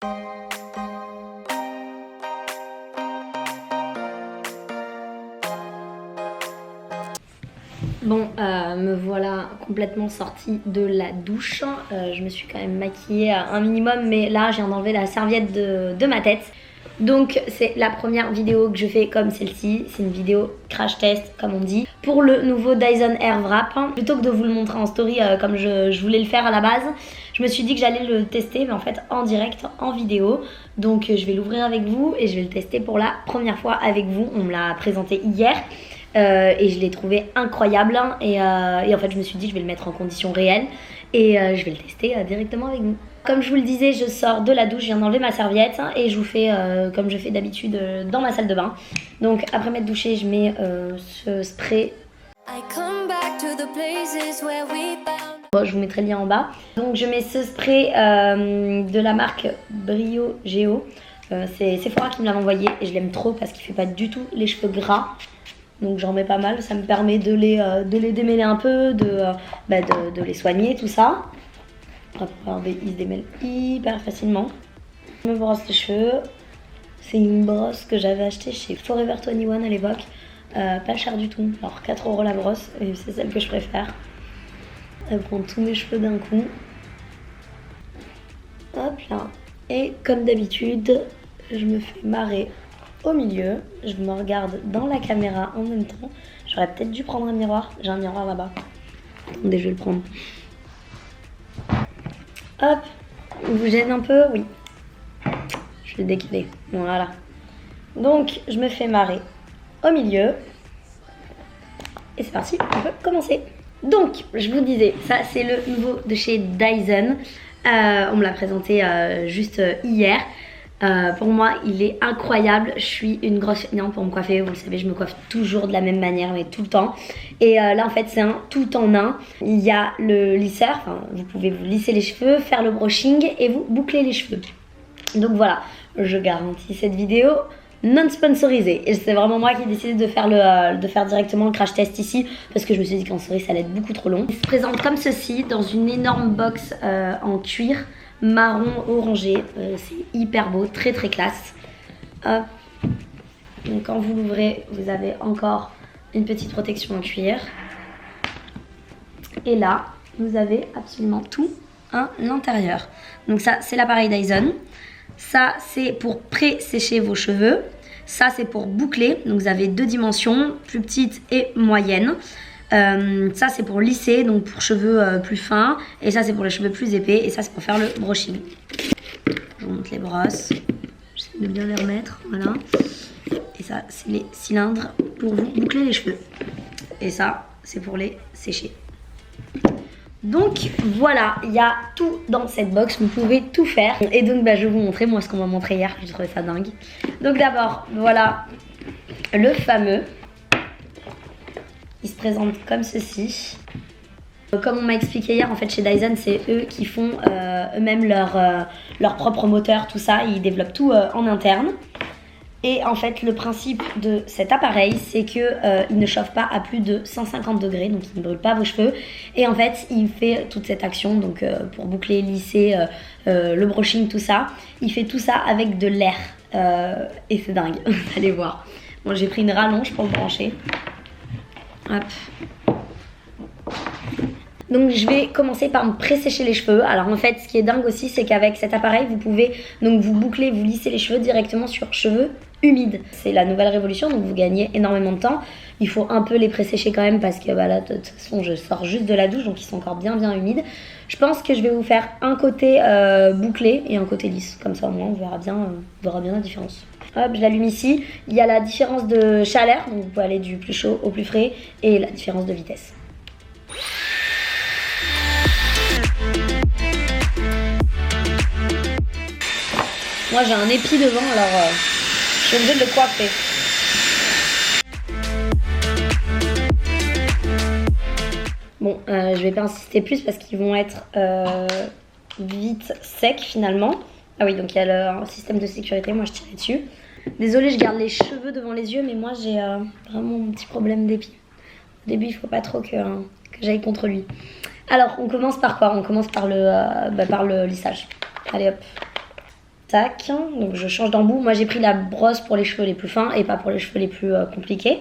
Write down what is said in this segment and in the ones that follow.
Bon, me voilà complètement sortie de la douche. Je me suis quand même maquillée un minimum, mais là, je viens d'enlever la serviette de ma tête. Donc, c'est la première vidéo que je fais comme celle-ci. C'est une vidéo crash test, comme on dit, pour le nouveau Dyson Airwrap. Plutôt que de vous le montrer en story comme je voulais le faire à la base, je me suis dit que j'allais le tester, mais en fait en direct, en vidéo. Donc, je vais l'ouvrir avec vous et je vais le tester pour la première fois avec vous. On me l'a présenté hier. Et je l'ai trouvé incroyable et en fait je me suis dit je vais le mettre en conditions réelles et je vais le tester directement avec vous. Comme je vous le disais, je sors de la douche, je viens d'enlever ma serviette et je vous fais comme je fais d'habitude dans ma salle de bain. Donc après m'être douchée, je mets ce spray. Bon, je vous mettrai le lien en bas. Donc je mets ce spray de la marque Brio Geo. C'est Sephora qui me l'a envoyé et je l'aime trop parce qu'il fait pas du tout les cheveux gras. Donc j'en mets pas mal, ça me permet de les démêler un peu, de les soigner, tout ça. Regardez, ils se démêlent hyper facilement. Je me brosse les cheveux. C'est une brosse que j'avais achetée chez Forever 21 à l'époque. Pas cher du tout, alors 4 € la brosse, et c'est celle que je préfère. Elle prend tous mes cheveux d'un coup. Hop là. Et comme d'habitude, je me fais marrer au milieu, je me regarde dans la caméra en même temps. J'aurais peut-être dû prendre un miroir, j'ai un miroir là-bas. Attendez, je vais le prendre. Hop, il vous gêne un peu? Oui. Je vais le décaler, voilà. Donc, je me fais marrer au milieu. Et c'est parti, on peut commencer. Donc, je vous disais, ça c'est le nouveau de chez Dyson. On me l'a présenté juste hier. Pour moi il est incroyable, je suis une grosse fainéante pour me coiffer, vous le savez je me coiffe toujours de la même manière mais tout le temps et là en fait c'est un tout en un. Il y a le lisseur, enfin, vous pouvez vous lisser les cheveux, faire le brushing et vous boucler les cheveux. Donc voilà, je garantis cette vidéo non sponsorisée et c'est vraiment moi qui ai décidé de faire directement le crash test ici parce que je me suis dit qu'en story ça allait être beaucoup trop long. Il se présente comme ceci dans une énorme box en cuir marron orangé, c'est hyper beau, très très classe. Hop. Donc quand vous l'ouvrez, vous avez encore une petite protection en cuir. Et là, vous avez absolument tout à l'intérieur. Donc ça, c'est l'appareil Dyson. Ça, c'est pour pré-sécher vos cheveux. Ça, c'est pour boucler. Donc vous avez deux dimensions, plus petite et moyenne. Ça c'est pour lisser, donc pour cheveux plus fins, et ça c'est pour les cheveux plus épais, et ça c'est pour faire le brushing. Je vous montre les brosses, j'essaie de bien les remettre, voilà. Et ça c'est les cylindres pour vous boucler les cheveux, et ça c'est pour les sécher. Donc voilà, il y a tout dans cette box, vous pouvez tout faire. Et donc je vais vous montrer moi ce qu'on m'a montré hier, j'ai trouvé ça dingue. Donc d'abord voilà le fameux. Il se présente comme ceci. Comme on m'a expliqué hier, en fait chez Dyson, c'est eux qui font eux-mêmes leur propre moteur, tout ça. Ils développent tout en interne. Et en fait, le principe de cet appareil, c'est qu'il ne chauffe pas à plus de 150 degrés, donc il ne brûle pas vos cheveux. Et en fait, il fait toute cette action, donc pour boucler, lisser, le brushing, tout ça. Il fait tout ça avec de l'air. Et c'est dingue, vous allez voir. Bon, j'ai pris une rallonge pour le brancher. Hop. Donc je vais commencer par me pré-sécher les cheveux. Alors en fait ce qui est dingue aussi c'est qu'avec cet appareil vous pouvez donc vous boucler, vous lisser les cheveux directement sur cheveux humides. C'est la nouvelle révolution donc vous gagnez énormément de temps. Il faut un peu les pré-sécher quand même parce que bah, là de toute façon je sors juste de la douche donc ils sont encore bien humides. Je pense que je vais vous faire un côté bouclé et un côté lisse. Comme ça au moins on verra bien la différence. Hop, je l'allume ici. Il y a la différence de chaleur, donc vous pouvez aller du plus chaud au plus frais, et la différence de vitesse. Moi j'ai un épi devant, alors je suis obligée de le coiffer. Bon, je vais pas insister plus parce qu'ils vont être vite secs finalement. Ah oui, donc il y a le système de sécurité, moi je tirais dessus. Désolée, je garde les cheveux devant les yeux, mais moi j'ai vraiment un petit problème d'épi. Au début, il faut pas trop que j'aille contre lui. Alors, on commence par quoi? On commence par le lissage. Allez hop. Tac, donc je change d'embout. Moi j'ai pris la brosse pour les cheveux les plus fins et pas pour les cheveux les plus compliqués.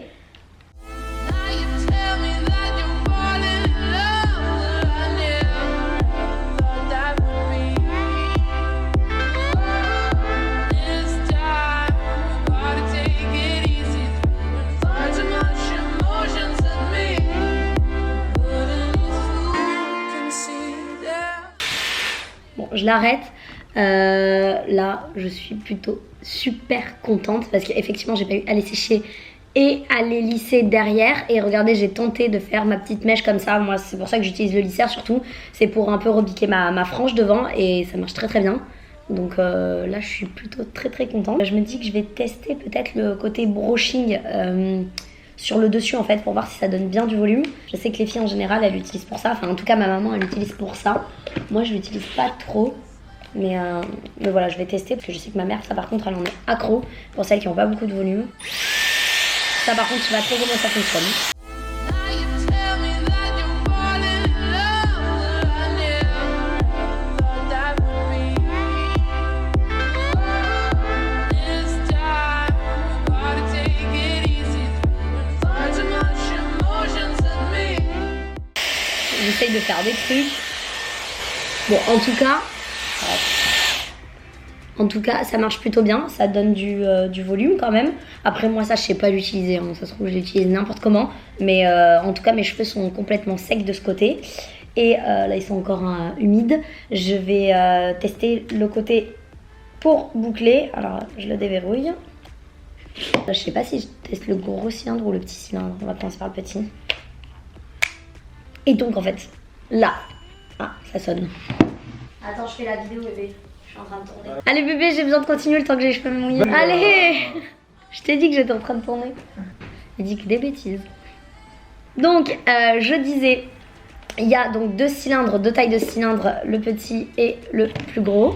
Bon, je l'arrête. Là, je suis plutôt super contente parce qu'effectivement, j'ai pas eu à les sécher et à les lisser derrière. Et regardez, j'ai tenté de faire ma petite mèche comme ça. Moi, c'est pour ça que j'utilise le lisseur surtout. C'est pour un peu repiquer ma frange devant et ça marche très très bien. Donc là, je suis plutôt très contente. Je me dis que je vais tester peut-être le côté brushing sur le dessus en fait pour voir si ça donne bien du volume. Je sais que les filles en général elles l'utilisent pour ça, enfin en tout cas ma maman elle l'utilise pour ça. Moi je l'utilise pas trop mais voilà je vais tester parce que je sais que ma mère ça par contre elle en est accro pour celles qui n'ont pas beaucoup de volume. Ça par contre je sais pas trop comment ça fonctionne. J'essaye de faire des trucs. Bon, en tout cas, ça marche plutôt bien. Ça donne du volume quand même. Après, moi, ça, je sais pas l'utiliser. Hein. Ça se trouve, je l'utilise n'importe comment. Mais en tout cas, mes cheveux sont complètement secs de ce côté. Et là, ils sont encore humides. Je vais tester le côté pour boucler. Alors, je le déverrouille. Je sais pas si je teste le gros cylindre ou le petit cylindre. On va commencer par le petit. Et donc en fait, là, ah ça sonne. Attends, je fais la vidéo bébé, je suis en train de tourner. Allez bébé, j'ai besoin de continuer le temps que j'ai les cheveux mouillés. Allez, je t'ai dit que j'étais en train de tourner. Il dit que des bêtises. Donc je disais, il y a donc deux cylindres, deux tailles de cylindres, le petit et le plus gros.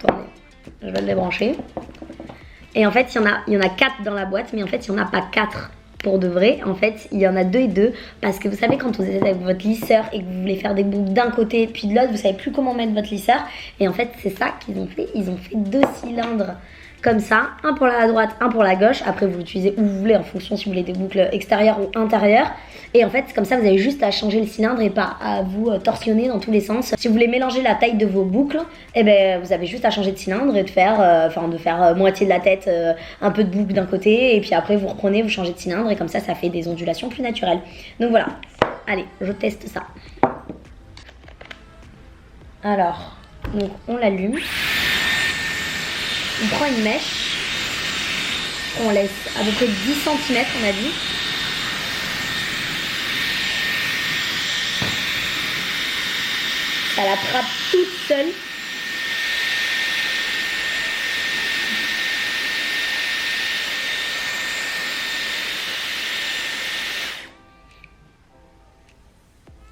Attendez, je vais le débrancher. Et en fait, il y en a 4 dans la boîte, mais en fait, il n'y en a pas 4. Pour de vrai, en fait, il y en a 2 et 2 parce que vous savez quand vous êtes avec votre lisseur et que vous voulez faire des boucles d'un côté puis de l'autre, vous savez plus comment mettre votre lisseur et en fait c'est ça qu'ils ont fait. Ils ont fait 2 cylindres comme ça, un pour la droite, un pour la gauche. Après vous l'utilisez où vous voulez en fonction si vous voulez des boucles extérieures ou intérieures. Et en fait comme ça vous avez juste à changer le cylindre et pas à vous torsionner dans tous les sens. Si vous voulez mélanger la taille de vos boucles, et ben vous avez juste à changer de cylindre et de faire moitié de la tête, un peu de boucle d'un côté et puis après vous reprenez, vous changez de cylindre et comme ça fait des ondulations plus naturelles. Donc voilà, allez je teste ça. Alors, donc on l'allume. On prend une mèche, on laisse à peu près 10 cm on a dit. Ça la trappe toute seule.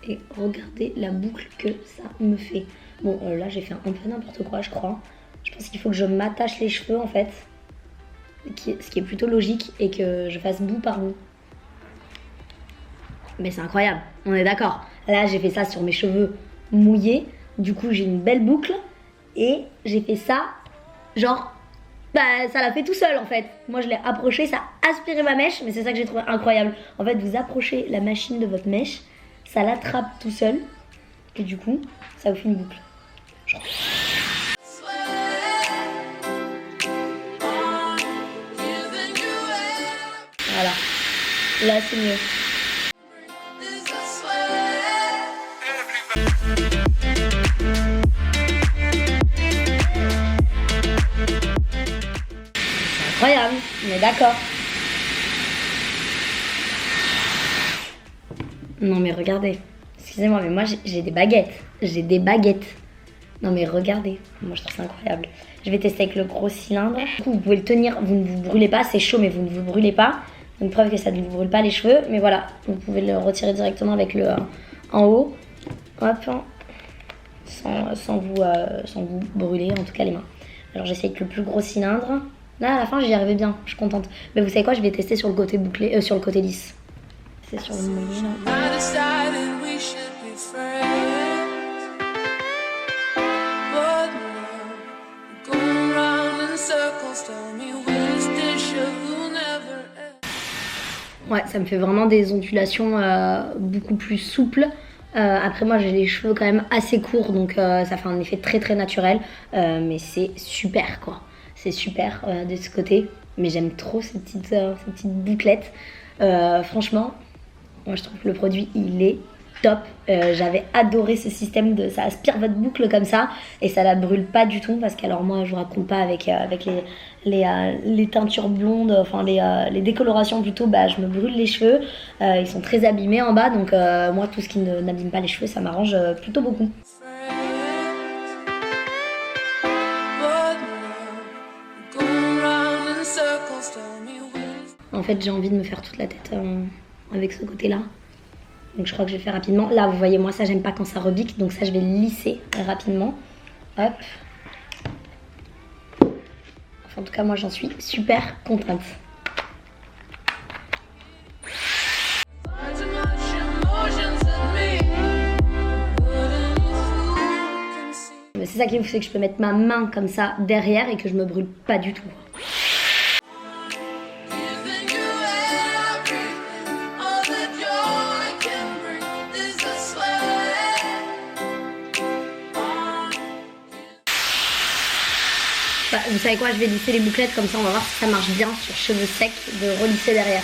Et regardez la boucle que ça me fait. Bon là j'ai fait un peu n'importe quoi je crois. Je pense qu'il faut que je m'attache les cheveux en fait. Ce qui est plutôt logique et que je fasse bout par bout. Mais c'est incroyable, on est d'accord. Là j'ai fait ça sur mes cheveux mouillés. Du coup j'ai une belle boucle. Et j'ai fait ça genre... Bah ça l'a fait tout seul en fait. Moi je l'ai approché, ça a aspiré ma mèche. Mais c'est ça que j'ai trouvé incroyable. En fait vous approchez la machine de votre mèche. Ça l'attrape tout seul. Et du coup ça vous fait une boucle. Genre... Voilà, là c'est mieux. C'est incroyable, on est d'accord. Non mais regardez, excusez-moi mais moi j'ai des baguettes. J'ai des baguettes. Non mais regardez, moi je trouve ça incroyable. Je vais tester avec le gros cylindre. Du coup vous pouvez le tenir, vous ne vous brûlez pas, c'est chaud mais vous ne vous brûlez pas. Donc preuve que ça ne vous brûle pas les cheveux. Mais voilà, vous pouvez le retirer directement avec le en haut. Hop, sans vous brûler, en tout cas les mains. Alors j'essaye avec le plus gros cylindre. Là à la fin j'y arrivais bien, je suis contente. Mais vous savez quoi, je vais tester sur le côté bouclé, sur le côté lisse. C'est sur le mouillé là. Ouais, ça me fait vraiment des ondulations beaucoup plus souples. Après moi j'ai les cheveux quand même assez courts, donc ça fait un effet très très naturel. Mais c'est super quoi. C'est super de ce côté. Mais j'aime trop ces petites bouclettes. Franchement, moi je trouve que le produit il est top. J'avais adoré ce système de ça aspire votre boucle comme ça et ça la brûle pas du tout, parce qu'alors moi je vous raconte pas avec les teintures blondes, enfin les décolorations plutôt, bah je me brûle les cheveux. Ils sont très abîmés en bas, donc moi tout ce qui n'abîme pas les cheveux ça m'arrange plutôt beaucoup. En fait j'ai envie de me faire toute la tête avec ce côté là. Donc je crois que je vais faire rapidement. Là vous voyez, moi ça j'aime pas quand ça rebique, donc ça je vais lisser rapidement. Hop. Enfin, en tout cas moi j'en suis super contente. C'est ça qui vous fait que je peux mettre ma main comme ça derrière et que je me brûle pas du tout. Bah, vous savez quoi, je vais lisser les bouclettes, comme ça on va voir si ça marche bien sur cheveux secs de relisser derrière.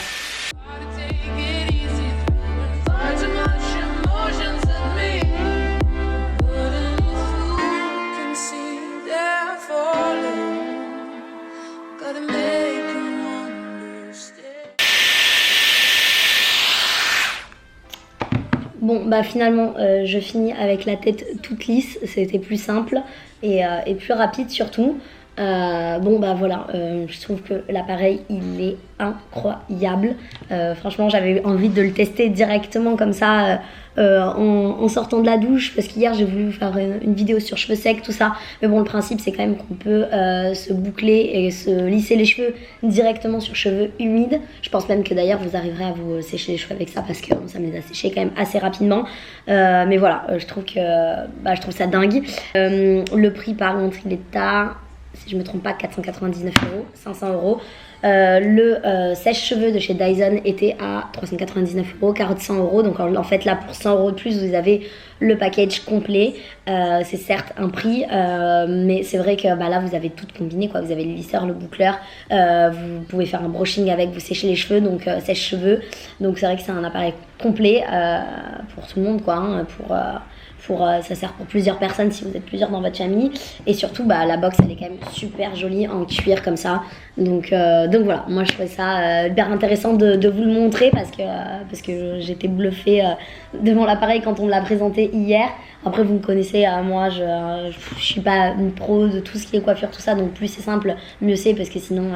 Bon bah finalement je finis avec la tête toute lisse, c'était plus simple et plus rapide surtout. Bon bah voilà, je trouve que l'appareil il est incroyable. Franchement j'avais envie de le tester directement comme ça en sortant de la douche, parce qu'hier j'ai voulu faire une vidéo sur cheveux secs tout ça, mais bon le principe c'est quand même qu'on peut se boucler et se lisser les cheveux directement sur cheveux humides. Je pense même que d'ailleurs vous arriverez à vous sécher les cheveux avec ça, parce que ça me les a séchés quand même assez rapidement. Mais voilà, je trouve ça dingue. Le prix par contre il est à, si je me trompe pas, 499 €, 500 €. Le sèche-cheveux de chez Dyson était à 399 €, carotte 100 €. Donc en fait là pour 100 € de plus vous avez le package complet. C'est certes un prix, mais c'est vrai que bah, là vous avez tout combiné quoi. Vous avez le lisseur, le boucleur, vous pouvez faire un brushing avec, vous séchez les cheveux, donc sèche-cheveux. Donc c'est vrai que c'est un appareil complet pour tout le monde quoi, hein, ça sert pour plusieurs personnes si vous êtes plusieurs dans votre famille. Et surtout bah, la box elle est quand même super jolie en cuir comme ça. Donc voilà, moi je trouvais ça hyper intéressant de vous le montrer, parce que j'étais bluffée devant l'appareil quand on me l'a présenté hier. Après vous me connaissez, moi je suis pas une pro de tout ce qui est coiffure tout ça, donc plus c'est simple mieux c'est, parce que sinon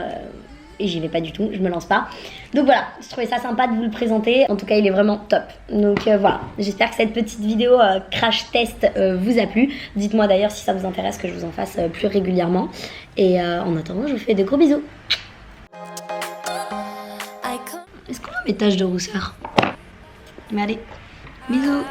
et j'y vais pas du tout, je me lance pas. Donc voilà, je trouvais ça sympa de vous le présenter. En tout cas il est vraiment top. Donc voilà, j'espère que cette petite vidéo crash test vous a plu. Dites-moi d'ailleurs si ça vous intéresse que je vous en fasse plus régulièrement. Et en attendant je vous fais de gros bisous. Est-ce qu'on a mes taches de rousseur? Mais allez, bisous.